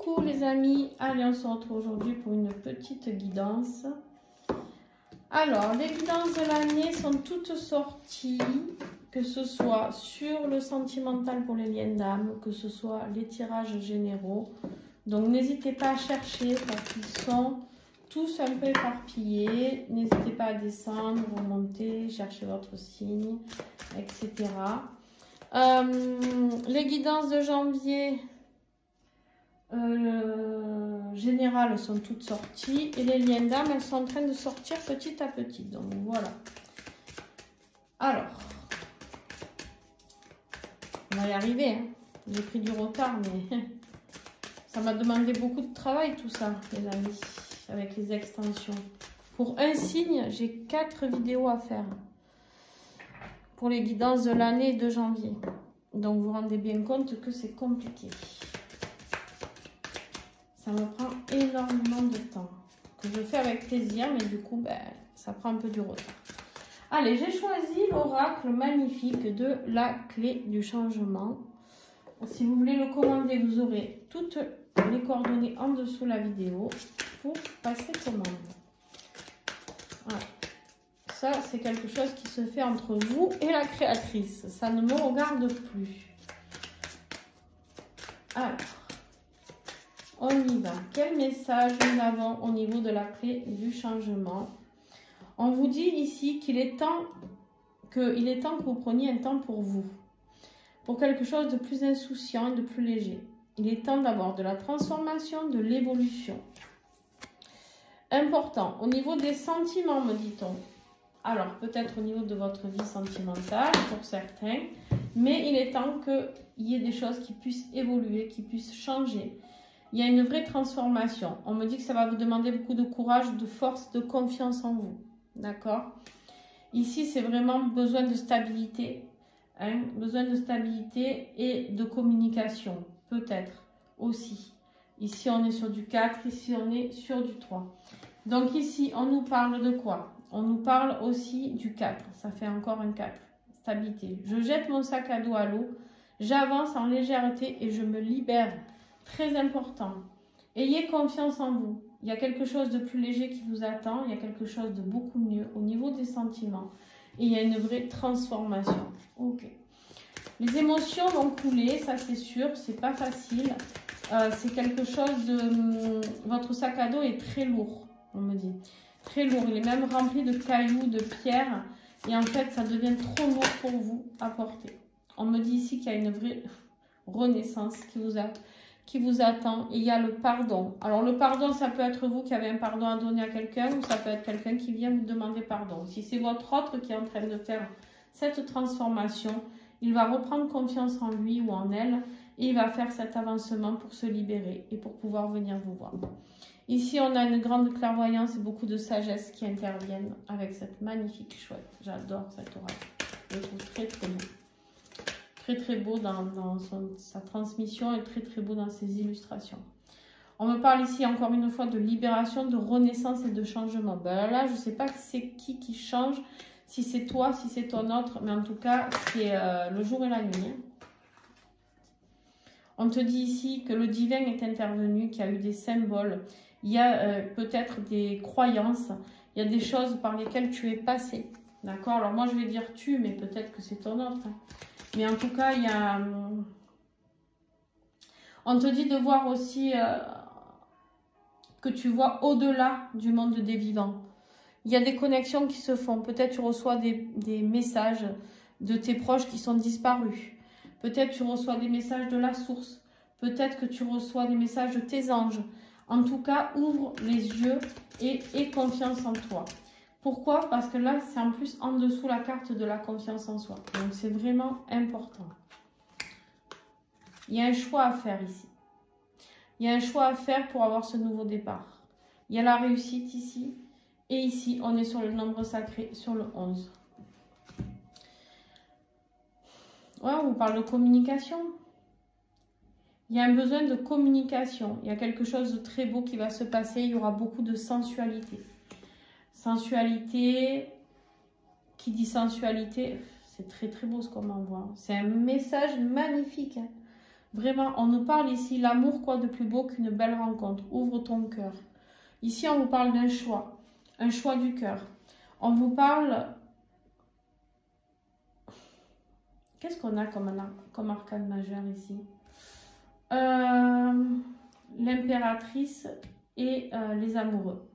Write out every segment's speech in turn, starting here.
Coucou les amis, allez on se retrouve aujourd'hui pour une petite guidance. Alors les guidances de l'année sont toutes sorties, que ce soit sur le sentimental pour les liens d'âme, que ce soit les tirages généraux. Donc n'hésitez pas à chercher parce qu'ils sont tous un peu éparpillés. N'hésitez pas à descendre, remonter, chercher votre signe, etc. Les guidances de janvier générales sont toutes sorties et les liens d'âme elles sont en train de sortir petit à petit, donc voilà. Alors on va y arriver, hein. J'ai pris du retard mais ça m'a demandé beaucoup de travail tout ça les amis, avec les extensions. Pour un signe j'ai 4 vidéos à faire pour les guidances de l'année de janvier, donc vous vous rendez bien compte que c'est compliqué. Ça me prend énormément de temps, que je fais avec plaisir, mais du coup, ça prend un peu du retard. Allez, j'ai choisi l'oracle magnifique de la clé du changement. Si vous voulez le commander, vous aurez toutes les coordonnées en dessous de la vidéo pour passer commande. Voilà. Ça, c'est quelque chose qui se fait entre vous et la créatrice. Ça ne me regarde plus. Alors. On y va. Quel message nous avons au niveau de la clé du changement? On vous dit ici qu'il est temps que vous preniez un temps pour vous, pour quelque chose de plus insouciant et de plus léger. Il est temps d'avoir de la transformation, de l'évolution. Important, au niveau des sentiments, me dit-on. Alors, peut-être au niveau de votre vie sentimentale, pour certains, mais il est temps qu'il y ait des choses qui puissent évoluer, qui puissent changer. Il y a une vraie transformation. On me dit que ça va vous demander beaucoup de courage, de force, de confiance en vous. D'accord? Ici, c'est vraiment besoin de stabilité. Hein? Besoin de stabilité et de communication. Peut-être aussi. Ici, on est sur du 4. Ici, on est sur du 3. Donc ici, on nous parle de quoi? On nous parle aussi du 4. Ça fait encore un 4. Stabilité. Je jette mon sac à dos à l'eau. J'avance en légèreté et je me libère. Très important. Ayez confiance en vous. Il y a quelque chose de plus léger qui vous attend. Il y a quelque chose de beaucoup mieux au niveau des sentiments. Et il y a une vraie transformation. Ok. Les émotions vont couler, ça c'est sûr. C'est pas facile. C'est quelque chose de... Votre sac à dos est très lourd, on me dit. Très lourd. Il est même rempli de cailloux, de pierres. Et en fait, ça devient trop lourd pour vous à porter. On me dit ici qu'il y a une vraie renaissance qui vous attend. Et il y a le pardon. Alors le pardon, ça peut être vous qui avez un pardon à donner à quelqu'un ou ça peut être quelqu'un qui vient vous demander pardon. Si c'est votre autre qui est en train de faire cette transformation, il va reprendre confiance en lui ou en elle et il va faire cet avancement pour se libérer et pour pouvoir venir vous voir. Ici, on a une grande clairvoyance et beaucoup de sagesse qui interviennent avec cette magnifique chouette. J'adore cette oracle. Je le trouve très très beau. Très beau dans sa transmission et très beau dans ses illustrations. On me parle ici encore une fois de libération, de renaissance et de changement. Ben là, je ne sais pas c'est qui change, si c'est toi, si c'est ton autre, mais en tout cas, c'est le jour et la nuit. On te dit ici que le divin est intervenu, qu'il y a eu des symboles, il y a peut-être des croyances, il y a des choses par lesquelles tu es passé. D'accord? Alors moi, je vais dire tu, mais peut-être que c'est ton autre. Hein. Mais en tout cas, il y a... On te dit de voir aussi que tu vois au-delà du monde des vivants. Il y a des connexions qui se font. Peut-être tu reçois des messages de tes proches qui sont disparus. Peut-être tu reçois des messages de la source. Peut-être que tu reçois des messages de tes anges. En tout cas, ouvre les yeux et aie confiance en toi. Pourquoi? Parce que là, c'est en plus en dessous la carte de la confiance en soi. Donc, c'est vraiment important. Il y a un choix à faire ici. Il y a un choix à faire pour avoir ce nouveau départ. Il y a la réussite ici. Et ici, on est sur le nombre sacré, sur le 11. Ouais, on vous parle de communication. Il y a un besoin de communication. Il y a quelque chose de très beau qui va se passer. Il y aura beaucoup de sensualité. Sensualité, qui dit sensualité, c'est très beau ce qu'on m'envoie. C'est un message magnifique. Hein. Vraiment, on nous parle ici, l'amour, quoi de plus beau qu'une belle rencontre. Ouvre ton cœur. Ici, on vous parle d'un choix. Un choix du cœur. On vous parle... Qu'est-ce qu'on a comme arcane majeur ici? L'impératrice et les amoureux.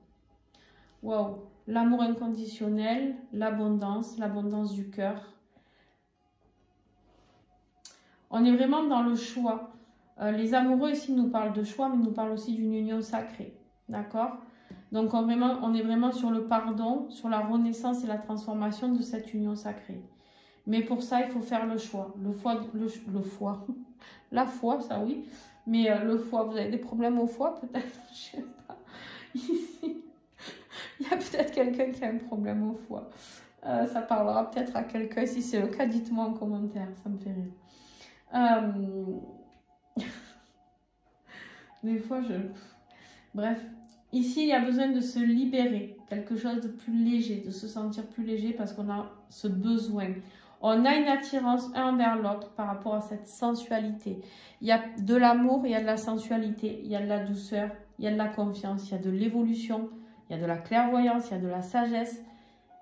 Waouh! L'amour inconditionnel, l'abondance du cœur. On est vraiment dans le choix. Les amoureux ici nous parlent de choix, mais nous parlent aussi d'une union sacrée. D'accord? Donc on est vraiment sur le pardon, sur la renaissance et la transformation de cette union sacrée. Mais pour ça, il faut faire le choix. Le foie. La foi, ça oui. Mais le foie, vous avez des problèmes au foie peut-être? Je sais pas. Ici. Il y a peut-être quelqu'un qui a un problème au foie. Ça parlera peut-être à quelqu'un. Si c'est le cas, dites-moi en commentaire. Ça me fait rire. Des fois, Bref. Ici, il y a besoin de se libérer. Quelque chose de plus léger. De se sentir plus léger parce qu'on a ce besoin. On a une attirance un vers l'autre par rapport à cette sensualité. Il y a de l'amour, il y a de la sensualité, il y a de la douceur, il y a de la confiance, il y a de l'évolution. Il y a de la clairvoyance, il y a de la sagesse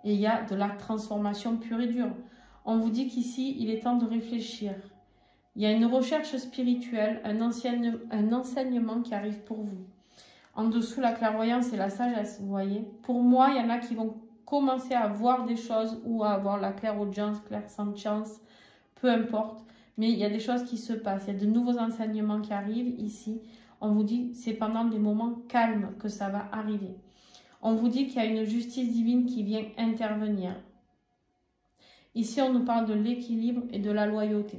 et il y a de la transformation pure et dure. On vous dit qu'ici, il est temps de réfléchir. Il y a une recherche spirituelle, un enseignement qui arrive pour vous. En dessous, la clairvoyance et la sagesse, vous voyez. Pour moi, il y en a qui vont commencer à voir des choses ou à avoir la clairaudience, clairsentience, peu importe. Mais il y a des choses qui se passent, il y a de nouveaux enseignements qui arrivent ici. On vous dit, c'est pendant des moments calmes que ça va arriver. On vous dit qu'il y a une justice divine qui vient intervenir. Ici, on nous parle de l'équilibre et de la loyauté.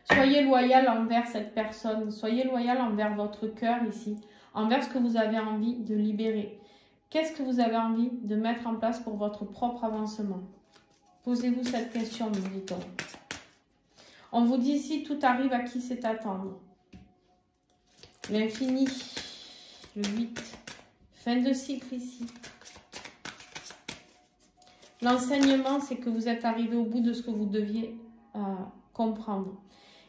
Soyez loyal envers cette personne. Soyez loyal envers votre cœur ici. Envers ce que vous avez envie de libérer. Qu'est-ce que vous avez envie de mettre en place pour votre propre avancement? Posez-vous cette question, nous dit-on. On vous dit ici, tout arrive à qui sait attendre. L'infini. Le 8, fin de cycle ici. L'enseignement, c'est que vous êtes arrivé au bout de ce que vous deviez comprendre.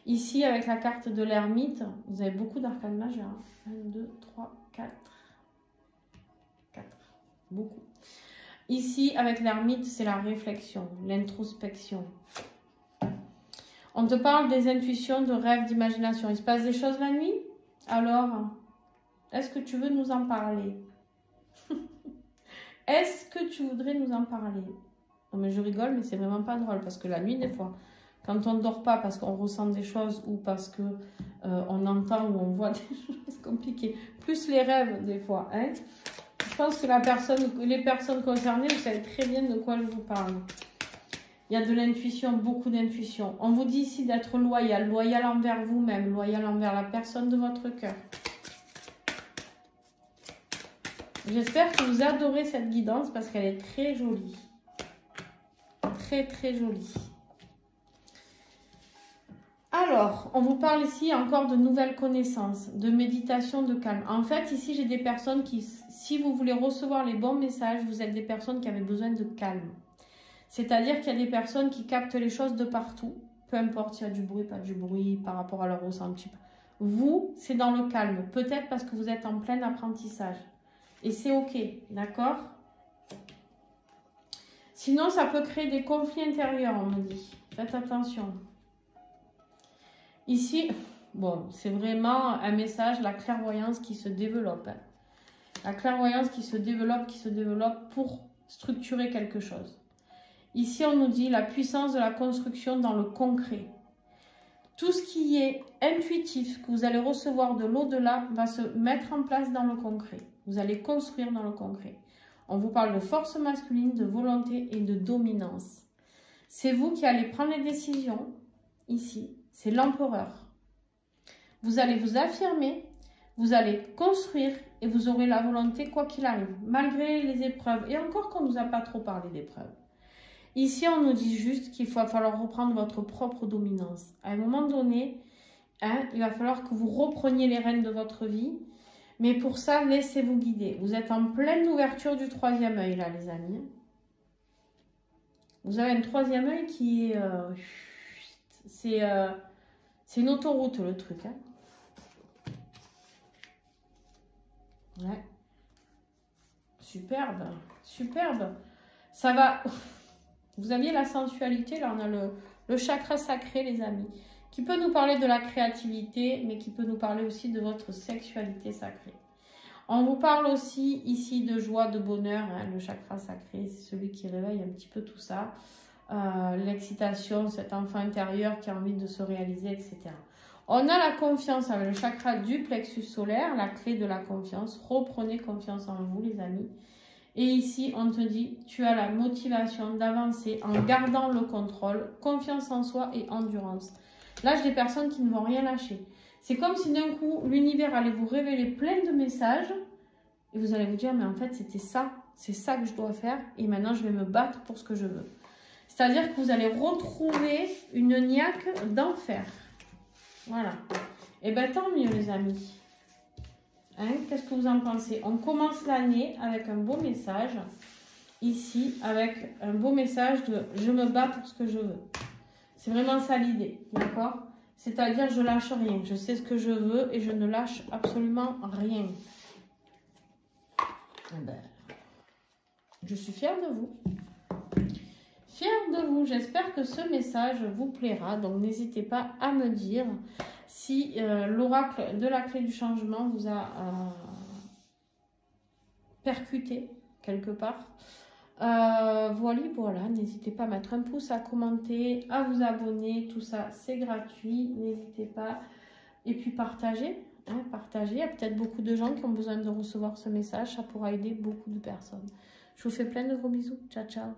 Ici, avec la carte de l'ermite, vous avez beaucoup d'arcanes majeurs. 1, 2, 3, 4. 4. Beaucoup. Ici, avec l'ermite, c'est la réflexion, l'introspection. On te parle des intuitions, de rêves, d'imagination. Il se passe des choses la nuit? Alors, est-ce que tu veux nous en parler? Est-ce que tu voudrais nous en parler? Non mais je rigole, mais c'est vraiment pas drôle parce que la nuit, des fois, quand on ne dort pas parce qu'on ressent des choses ou parce que on entend ou on voit des choses, c'est compliqué. Plus les rêves, des fois. Hein, je pense que les personnes concernées, vous savez très bien de quoi je vous parle. Il y a de l'intuition, beaucoup d'intuition. On vous dit ici d'être loyal, loyal envers vous-même, loyal envers la personne de votre cœur. J'espère que vous adorez cette guidance parce qu'elle est très jolie. Très, très jolie. Alors, on vous parle ici encore de nouvelles connaissances, de méditation, de calme. En fait, ici, j'ai des personnes qui, si vous voulez recevoir les bons messages, vous êtes des personnes qui avaient besoin de calme. C'est-à-dire qu'il y a des personnes qui captent les choses de partout, peu importe s'il y a du bruit, pas du bruit, par rapport à leur ressenti. Vous, c'est dans le calme, peut-être parce que vous êtes en plein apprentissage. Et c'est ok, d'accord? Sinon, ça peut créer des conflits intérieurs, on me dit. Faites attention. Ici, bon, c'est vraiment un message, la clairvoyance qui se développe. Hein. La clairvoyance qui se développe pour structurer quelque chose. Ici, on nous dit la puissance de la construction dans le concret. Tout ce qui est intuitif, que vous allez recevoir de l'au-delà, va se mettre en place dans le concret. Vous allez construire dans le concret. On vous parle de force masculine, de volonté et de dominance. C'est vous qui allez prendre les décisions, ici. C'est l'empereur. Vous allez vous affirmer, vous allez construire et vous aurez la volonté quoi qu'il arrive, malgré les épreuves. Et encore qu'on ne nous a pas trop parlé d'épreuves. Ici, on nous dit juste qu'il va falloir reprendre votre propre dominance. À un moment donné, hein, il va falloir que vous repreniez les rênes de votre vie. Mais pour ça, laissez-vous guider. Vous êtes en pleine ouverture du troisième œil, là, les amis. Vous avez un troisième œil qui est C'est une autoroute, le truc. Hein. Ouais. Superbe, superbe. Ça va... Vous aviez la sensualité, là on a le chakra sacré, les amis, qui peut nous parler de la créativité, mais qui peut nous parler aussi de votre sexualité sacrée. On vous parle aussi ici de joie, de bonheur, hein, le chakra sacré, c'est celui qui réveille un petit peu tout ça. L'excitation, cet enfant intérieur qui a envie de se réaliser, etc. On a la confiance avec le chakra du plexus solaire, la clé de la confiance. Reprenez confiance en vous, les amis. Et ici, on te dit, tu as la motivation d'avancer en gardant le contrôle, confiance en soi et endurance. Là, j'ai des personnes qui ne vont rien lâcher. C'est comme si d'un coup, l'univers allait vous révéler plein de messages et vous allez vous dire, mais en fait, c'était ça. C'est ça que je dois faire et maintenant, je vais me battre pour ce que je veux. C'est-à-dire que vous allez retrouver une niaque d'enfer. Voilà. Et bien, tant mieux, les amis. Hein, qu'est-ce que vous en pensez? On commence l'année avec un beau message. Ici, avec un beau message de « je me bats pour ce que je veux ». C'est vraiment ça l'idée, d'accord? C'est-à-dire, je lâche rien. Je sais ce que je veux et je ne lâche absolument rien. Eh ben, je suis fière de vous. Fière de vous. J'espère que ce message vous plaira. Donc, n'hésitez pas à me dire si l'oracle de la clé du changement vous a percuté quelque part. Voilà, n'hésitez pas à mettre un pouce, à commenter, à vous abonner, tout ça c'est gratuit, n'hésitez pas. Et puis partagez, hein, partagez, il y a peut-être beaucoup de gens qui ont besoin de recevoir ce message, ça pourra aider beaucoup de personnes. Je vous fais plein de gros bisous, ciao ciao.